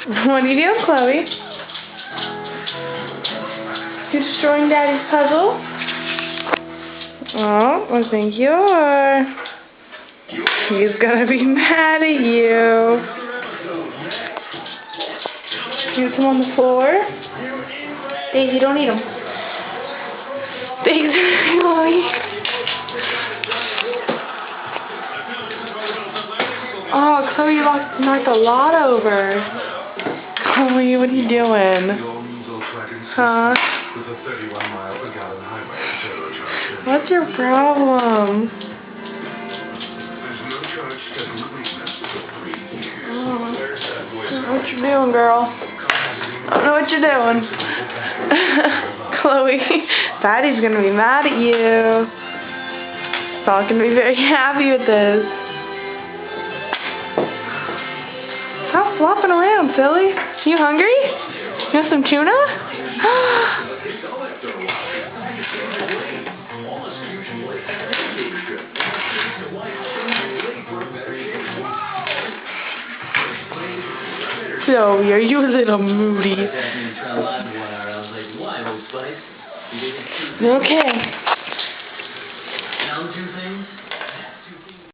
What are you doing, Chloe? You destroying Daddy's puzzle? Oh, I think you are. He's gonna be mad at you. You put them on the floor? Daisy, don't eat them. Daisy, Chloe. Oh, Chloe, you knocked a lot over. Chloe, what are you doing? Huh? What's your problem? Oh, I don't know what you're doing, girl. I don't know what you're doing. Chloe, Daddy's gonna be mad at you. Not gonna be very happy with this. Stop flopping around, silly. You hungry? You want some tuna? Zoe, are you a little moody? Okay.